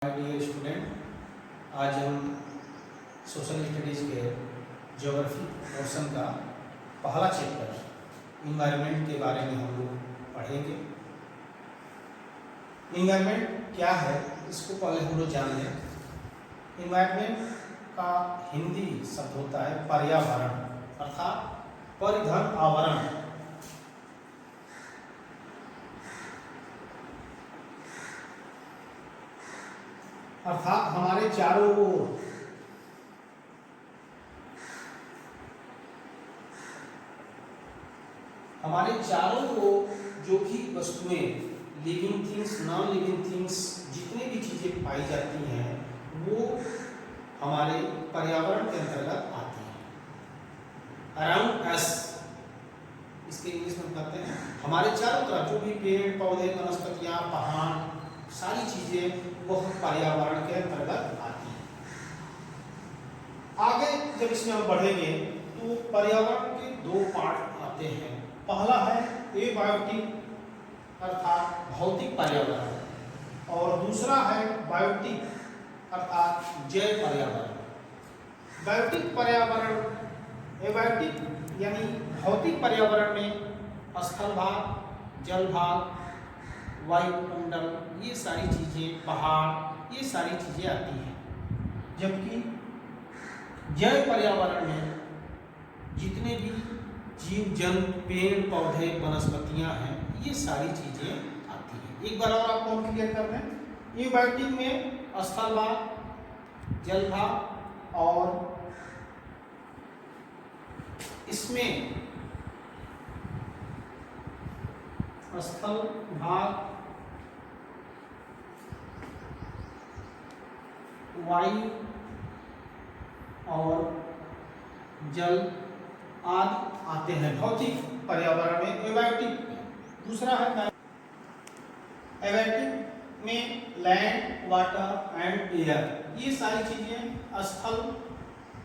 My dear student, आज हम social studies के ज्योग्राफी पोर्शन का पहला चैप्टर इन्वायरमेंट के बारे में हम लोग पढ़ेंगे। इन्वायरमेंट क्या है इसको पहले हम लोग जान लें। इन्वायरमेंट का हिंदी शब्द होता है पर्यावरण, अर्थात परिधन आवरण। अर्थात हमारे चारों ओर जो भी वस्तुएं, living things, non living things, जितनी भी चीजें पाई जाती हैं वो हमारे पर्यावरण के अंतर्गत आती हैं। अराउंड अस, इसके इंग्लिश में कहते हैं हमारे चारों तरफ जो भी पेड़ पौधे, वनस्पतियां, पहाड़, सारी चीजें वह पर्यावरण के अंतर्गत आती हैं। आगे जब इसमें हम बढ़ेंगे तो पर्यावरण के दो पार्ट आते हैं। पहला है एबायोटिक अर्थात भौतिक पर्यावरण, और दूसरा है बायोटिक अर्थात जैव पर्यावरण। बायोटिक पर्यावरण, एबायोटिक यानी भौतिक पर्यावरण में स्थल भाग, जल भाग, वायुमंडल, ये सारी चीजें, पहाड़, ये सारी चीजें आती हैं। जबकि जैव पर्यावरण में जितने भी जीव जंतु, पेड़ पौधे, वनस्पतियां हैं, ये सारी चीजें आती हैं। एक बार और आपको हम क्लियर कर दें, एबायोटिक में स्थल भाग, जल भाग, और इसमें स्थल भाग, वायु और जल आदि आते हैं भौतिक पर्यावरण में, एबायोटिक में। दूसरा है एबायोटिक में लैंड, वाटर एंड एयर, ये सारी चीजें स्थल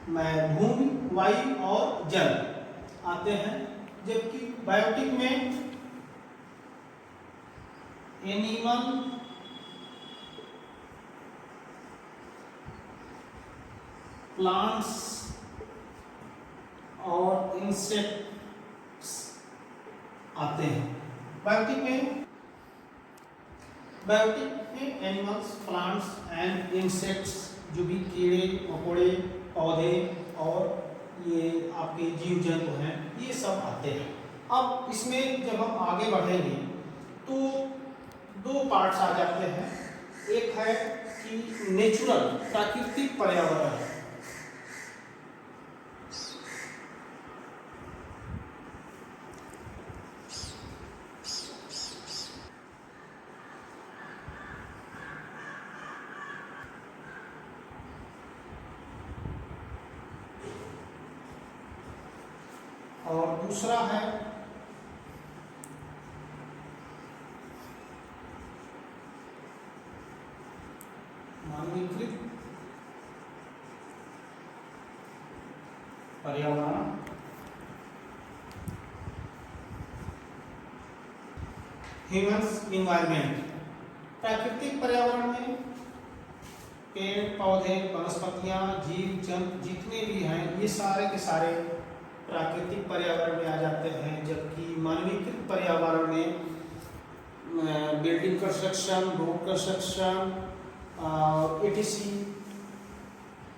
में भूमि, वायु और जल आते हैं। जबकि बायोटिक में एनिमल, प्लांट्स और इंसेक्ट्स आते हैं। बायोटिक में एनिमल्स, प्लांट्स एंड इंसेक्ट्स, जो भी कीड़े मकोड़े, पौधे और ये आपके जीव जंतु हैं, ये सब आते हैं। अब इसमें जब हम आगे बढ़ेंगे तो दो पार्ट्स आ जाते हैं। एक है कि नेचुरल, प्राकृतिक पर्यावरण, और दूसरा है मानवीकृत पर्यावरण। Humans environment. प्राकृतिक पर्यावरण में पेड़ पौधे, वनस्पतियां, जीव जंतु जितने भी हैं, ये सारे के सारे प्राकृतिक पर्यावरण में आ जाते हैं। जबकि मानवीकृत पर्यावरण में building construction, road construction, ETC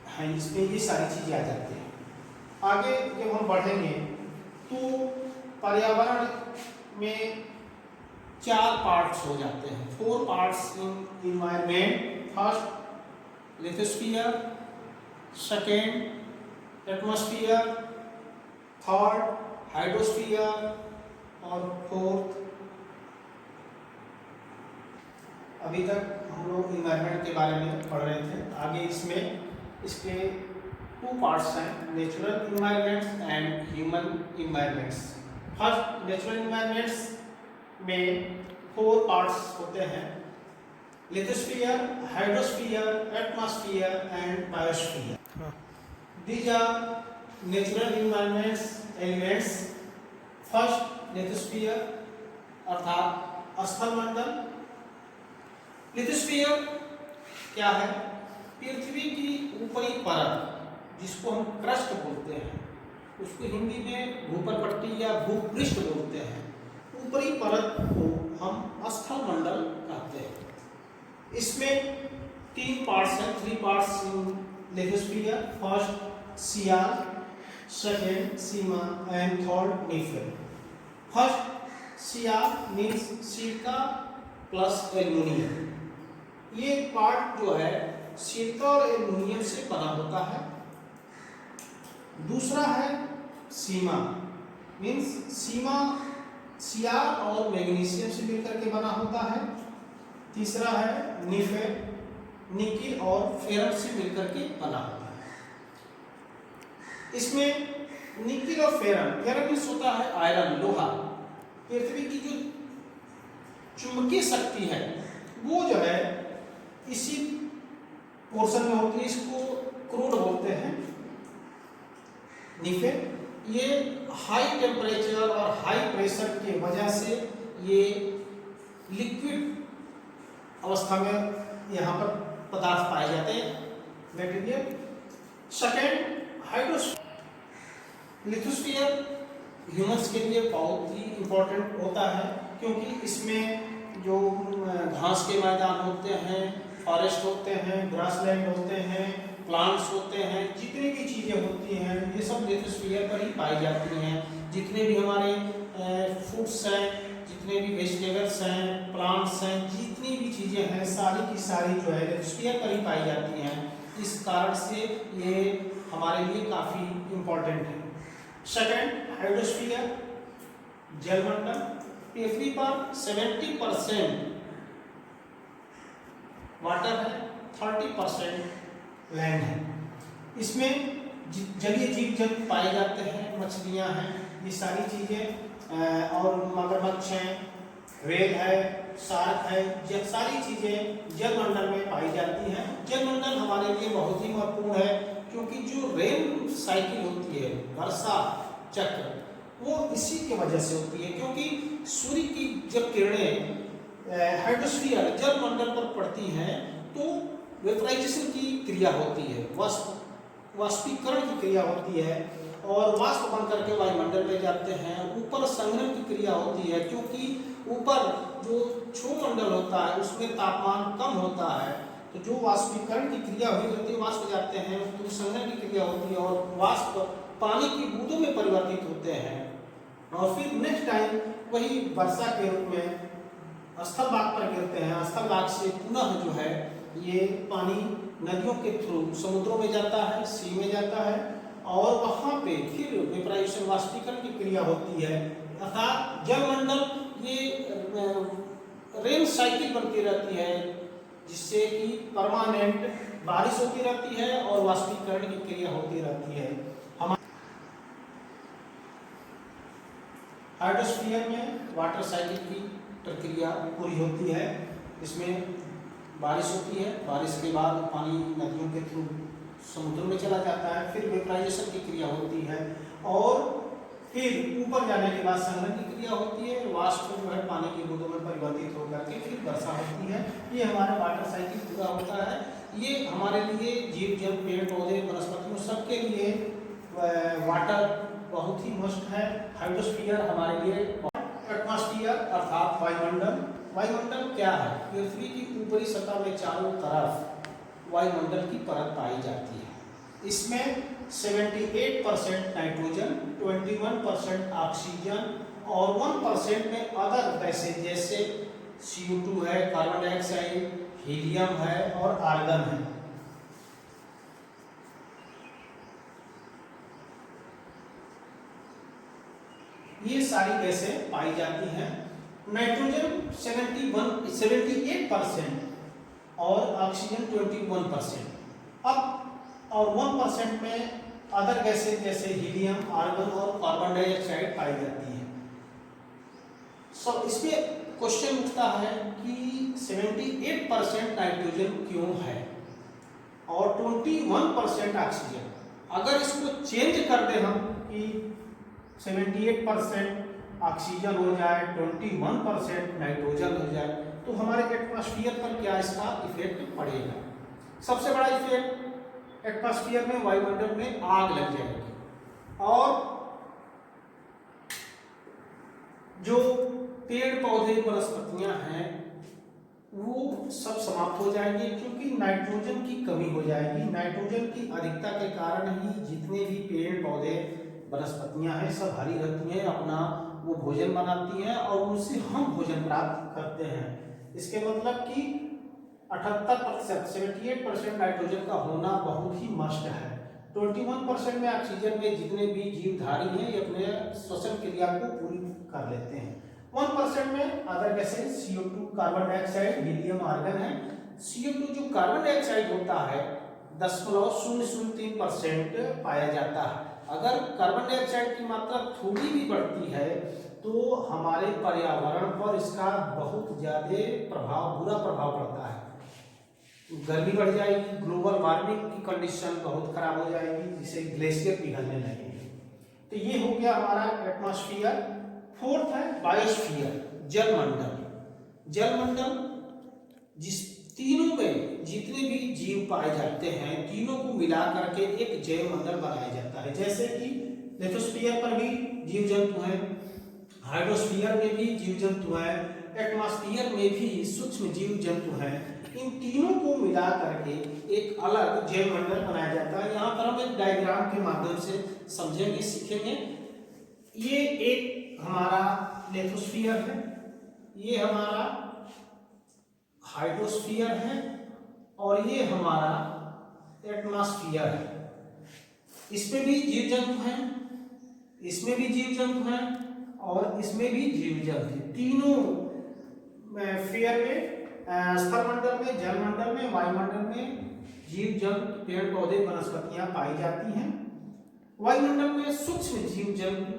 है, इसमें ये सारी चीजें आ जाती हैं। आगे जब हम बढ़ेंगे तो पर्यावरण में चार पार्ट्स हो जाते हैं, 4 parts in environment. First lithosphere, second atmosphere, third hydrosphere और फोर्थ। अभी तक हम लोग इन्वायरमेंट के बारे में पढ़ रहे थे। आगे इसमें इसके 2 पार्ट्स हैं, natural environments and human environments. First natural environments में 4 पार्ट्स होते हैं, lithosphere, hydrosphere, atmosphere and biosphere. These are natural environments elements. First lithosphere अर्थात स्थल मंडल। लिथोस्फीयर क्या है? पृथ्वी की ऊपरी परत, जिसको हम क्रस्ट बोलते हैं, उसको हिंदी में भूपरपट्टी या भूपृष्ठ बोलते हैं। ऊपरी परत को हम स्थल मंडल कहते हैं। इसमें 3 पार्ट्स हैं, 3 parts in lithosphere. First sial, second sima and third nife. First sial means silica plus aluminium. ये पार्ट जो है सिलिका और एल्युमिनियम से बना होता है। दूसरा है सीमा, मीन्स सीमा सियार और मैग्नीशियम से मिलकर के बना होता है। तीसरा है नीफर, निकिल और फेरस से मिलकर के बना होता है। इसमें निकिल और फेरस होता है आयरन, लोहा। पृथ्वी की जो चुंबकीय शक्ति है वो जो है इसी पोर्शन में होती है, इसको क्रूड बोलते हैं। निफेर ये हाई टेम्परेचर और हाई प्रेशर के वजह से ये लिक्विड अवस्था में यहाँ पर पदार्थ पाए जाते हैं, material. Second hydrosphere. Lithosphere humans के लिए बहुत ही इम्पोर्टेंट होता है, क्योंकि इसमें जो घास के मैदान होते हैं, फॉरेस्ट होते हैं, ग्रासलैंड होते हैं, प्लांट्स होते हैं, जितनी भी चीज़ें होती हैं ये सब लिथोस्फीयर पर ही पाई जाती हैं। जितने भी हमारे फूड्स हैं, जितने भी वेजिटेबल्स हैं, प्लांट्स हैं, जितनी भी चीज़ें हैं सारी की सारी जो है लिथोस्फीयर पर ही पाई जाती हैं। इस कारण से ये हमारे लिए काफ़ी इम्पोर्टेंट है। Second hydrosphere, जलमंडल। पृथ्वी पर 70% वाटर है, 30% लैंड है। इसमें जलीय जीव जंतु पाए जाते हैं, मछलियां हैं, ये सारी चीज़ें, और मगरमच्छ हैं, व्हेल है, शार्क है, ये सारी चीज़ें जलमंडल में पाई जाती हैं। जलमंडल हमारे लिए बहुत ही महत्वपूर्ण है, क्योंकि जो रेन साइकिल होती है, वर्षा चक्र, वो इसी के वजह से होती है। क्योंकि सूर्य की जब किरणें हाइड्रोस्फीयर जलमंडल पर पड़ती हैं तो वेपराइजेशन की क्रिया होती है, वाष्पीकरण की क्रिया होती है, और वाष्प बन करके वायुमंडल में जाते हैं। ऊपर संघनन की क्रिया होती है, क्योंकि ऊपर जो क्षोमंडल होता है उसमें तापमान कम होता है, तो जो वाष्पीकरण की क्रिया हुई होती है, वाष्प जाते हैं, तो संघनन की क्रिया होती है और वाष्प पानी की बूंदों में परिवर्तित होते हैं, और फिर नेक्स्ट टाइम वही वर्षा के रूप में स्थलभाग पर गिरते हैं। स्थलभाग से पुनः जो है ये पानी नदियों के थ्रू समुद्रों में जाता है, सी में जाता है, और वहाँ पे फिर वेपराइजेशन वाष्पीकरण की क्रिया होती है। अर्थात जलमंडल ये रेन साइकिल बनती रहती है, जिससे कि परमानेंट बारिश होती रहती है और वाष्पीकरण की क्रिया होती रहती है। हाइड्रोस्फीयर में वाटर साइकिल की प्रक्रिया पूरी होती है। इसमें बारिश होती है, बारिश के बाद पानी नदियों के थ्रू समुद्र में चला जाता है, फिर वेपराइजेशन की क्रिया होती है, और फिर ऊपर जाने के बाद संघनन की क्रिया होती है, वाष्प जो है पानी की बूंदों में परिवर्तित होकर के फिर वर्षा होती है। ये हमारा वाटर साइकिल पूरा होता है। ये हमारे लिए जीव जल पेड़ पौधे वनस्पतियों सबके लिए वाटर बहुत ही मस्ट है। हाइड्रोस्फीयर हमारे लिए। एटमॉस्फेयर अर्थात वायुमंडल। वायुमंडल क्या है? पृथ्वी की ऊपरी सतह में चारों तरफ वायुमंडल की परत पाई जाती है। इसमें 78% नाइट्रोजन, 21% ऑक्सीजन और 1% में अदर गैसेज जैसे CO2 है, कार्बन डाइऑक्साइड, हीलियम है और आर्गन है। ये सारी गैसें पाई जाती हैं। नाइट्रोजन 78% और ऑक्सीजन 21%। अब और 1% में अदर गैसेज जैसे हीलियम, आर्गन और कार्बन डाइऑक्साइड पाई जाती है। इसमें क्वेश्चन उठता है कि 78% नाइट्रोजन क्यों है और 21% ऑक्सीजन? अगर इसको चेंज कर दे हम कि 78% ऑक्सीजन हो जाए, 21% नाइट्रोजन हो जाए, तो हमारे एटमॉस्फेयर पर क्या इसका इफेक्ट पड़ेगा? सबसे बड़ा इफेक्ट, एटमॉस्फेयर में, वायुमंडल में आग लग जाएगी और जो पेड़ पौधे वनस्पतियां हैं वो सब समाप्त हो जाएंगे, क्योंकि नाइट्रोजन की कमी हो जाएगी। नाइट्रोजन की अधिकता के कारण ही जितने भी पेड़ पौधे वनस्पतियां हैं सब हरी रहती हैं, अपना वो भोजन बनाती हैं और उनसे हम भोजन प्राप्त करते हैं। इसके मतलब कि 78% 78% नाइट्रोजन का होना बहुत ही मस्ट है। 21% में ऑक्सीजन में जितने भी जीवधारी हैं ये अपने श्वसन क्रिया को पूरी कर लेते हैं। 1% में other gases, CO2 carbon dioxide, helium argon है। CO2 जो कार्बन डाइऑक्साइड होता है 0.003% पाया जाता है। अगर कार्बन डाइऑक्साइड की मात्रा थोड़ी भी बढ़ती है तो हमारे पर्यावरण पर इसका बहुत ज्यादा प्रभाव, बुरा प्रभाव पड़ता है। गर्मी बढ़ जाएगी, ग्लोबल वार्मिंग की कंडीशन बहुत खराब हो जाएगी, जिससे ग्लेशियर पिघलने लगेंगे। तो ये हो गया हमारा एटमॉस्फेयर। फोर्थ है बायोस्फीयर, जलमंडल। जलमंडल जिस तीनों में जितने भी जीव पाए जाते हैं तीनों को मिला करके एक जैव मंडल बनाया जाता है। जैसे कि लिथोस्फीयर पर भी जीव जंतु हैं, हाइड्रोस्फीयर में भी जीव जंतु हैं, एटमॉस्फेयर में भी सूक्ष्म जीव जंतु हैं। इन तीनों को मिला करके एक अलग जैव मंडल बनाया जाता है। यहाँ पर हम एक डायग्राम के माध्यम से समझेंगे, सीखेंगे। ये एक हमारा लिथोस्फीयर है, ये हमारा हाइड्रोस्फीयर है और ये हमारा एटमॉस्फेयर है। इसमें भी जीव जंतु हैं, इसमें भी जीव जंतु हैं और इसमें भी जीव जंतु। तीनों फेयर में, स्थलमंडल में, जलमंडल में, वायुमंडल में जीव जंतु, पेड़ पौधे, वनस्पतियां पाई जाती हैं। वायुमंडल में सूक्ष्म जीव जंतु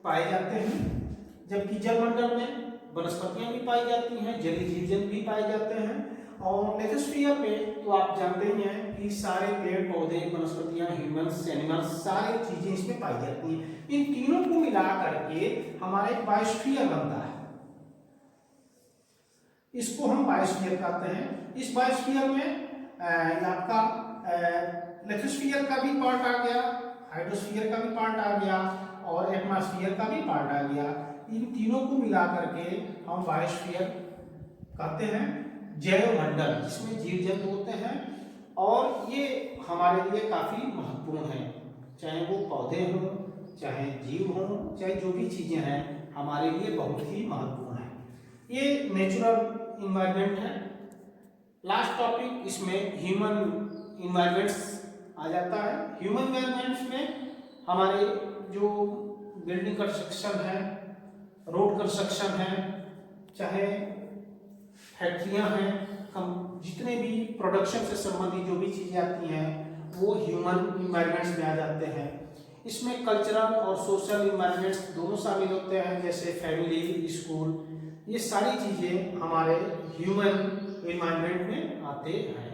पाए जाते हैं, जबकि जलमंडल में वनस्पतियां भी पाई जाती हैं, जलीय जीव जंतु भी पाए जाते हैं। और लिथोस्फीयर में तो आप जानते ही हैं कि सारे पेड़ पौधे, वनस्पतियां, ह्यूमंस, एनिमल्स, सारी चीजें इसमें पाई जाती हैं। इन तीनों को मिला करके हमारा एक बायोस्फीयर बनता है, इसको हम बायोस्फीयर कहते हैं। इस बायोस्फीयर में आपका लिथोस्फीयर का भी पार्ट आ गया, हाइड्रोस्फीयर का भी पार्ट आ गया और एटमॉस्फेयर का भी पार्ट आ गया। इन तीनों को मिला करके हम बायोस्फीयर कहते हैं, जैव मंडल जिसमें जीव जंतु होते हैं और ये हमारे लिए काफी महत्वपूर्ण है। चाहे वो पौधे हों, चाहे जीव हों, चाहे जो भी चीजें हैं हमारे लिए बहुत ही महत्वपूर्ण है। ये नेचुरल इन्वायरमेंट है। लास्ट टॉपिक इसमें ह्यूमन इन्वायरमेंट्स आ जाता है। ह्यूमन इन्वायरमेंट्स में हमारे जो बिल्डिंग कंस्ट्रक्शन है, रोड कंस्ट्रक्शन है, चाहे फैक्ट्रियां हैं, जितने भी प्रोडक्शन से संबंधित जो भी चीजें आती हैं वो ह्यूमन इन्वायरमेंट्स में आ जाते हैं। इसमें कल्चरल और सोशल इन्वायरमेंट्स दोनों शामिल होते हैं, जैसे फैमिली, स्कूल, ये सारी चीजें हमारे ह्यूमन इन्वायरमेंट में आते हैं।